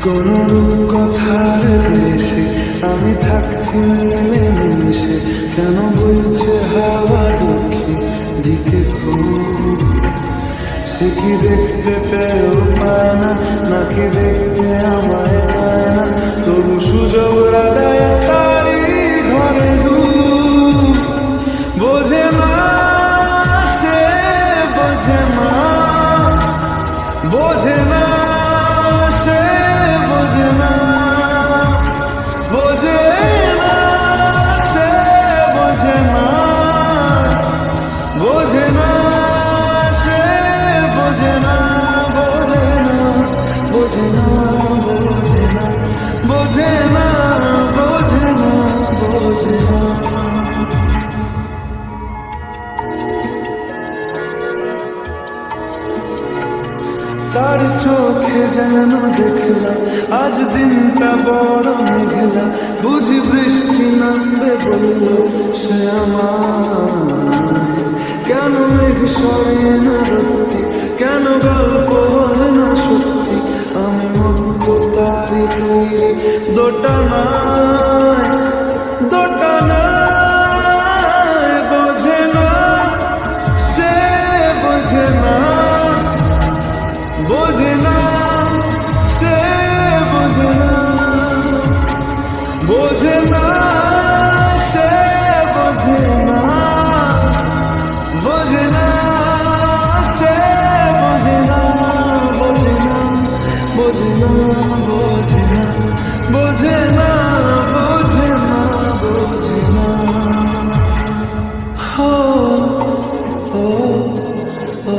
কোন কথার দেশে আমি থাকছি মিলেমিশে, কেন বলছে হাওয়া দুঃখী দিকে খুব? সে কি দেখতে পেয়েও পায় না, নাকি দেখতে আমায় পায় না? তবু সুযোগ রাগায় তারি ঘরে ডুব। বোঝে না সে, বোঝে না, বোঝে না সে, বোঝে না, বোঝে না সে, বোঝে না, বোঝে না সে, বোঝে না, বোঝে না, বোঝে না, বোঝে না, বোঝে না, বোঝে না, বোঝে না। তার চোখে যেন দেখলাম আজ দিনটা বড় মেঘলা, বুঝি বৃষ্টি নামবে বলল সে আমার। কেন মেঘ সরে না সত্যি, কেন গল্প হয় না সত্যি? আমি মুক্ত তারি তৈরি দোটানায়, দোটানায়। বোঝে না সে, বোঝে না, বোঝে না সে, বোঝে না, বোঝে না সে, বোঝে না, বোঝে না সে, বোঝে না, বোঝে না, বোঝে না, বোঝে না, বোঝে না, বোঝে না, বোঝে না। হো ও ও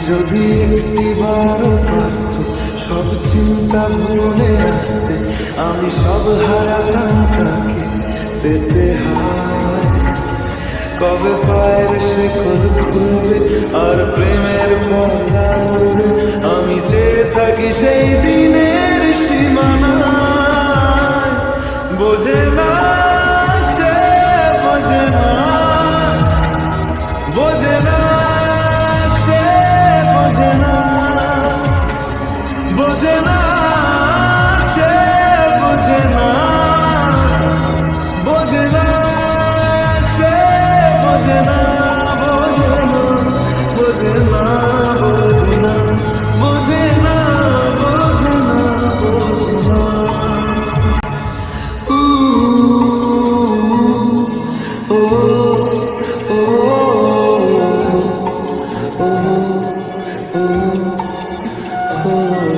যদি একটিবার পারত সব চিন্তা ভুলে আসতে, আমি সব হারাতাম তাকে পেতে হায়। কবে পায়ের শেকল খুলবে আর প্রেমের পর্দা উড়বে, আমি চেয়ে থাকি সেই দিনের সীমানায়। বোঝে না সে, বোঝে না, বোঝে না সে, বোঝে না, বোঝে না সে, বোঝে না, বোঝে না সে, বোঝে না, বোঝে না, বোঝে না, বোঝে না, বোঝে না, বোঝে না, বোঝে না। ও ও ও ও ও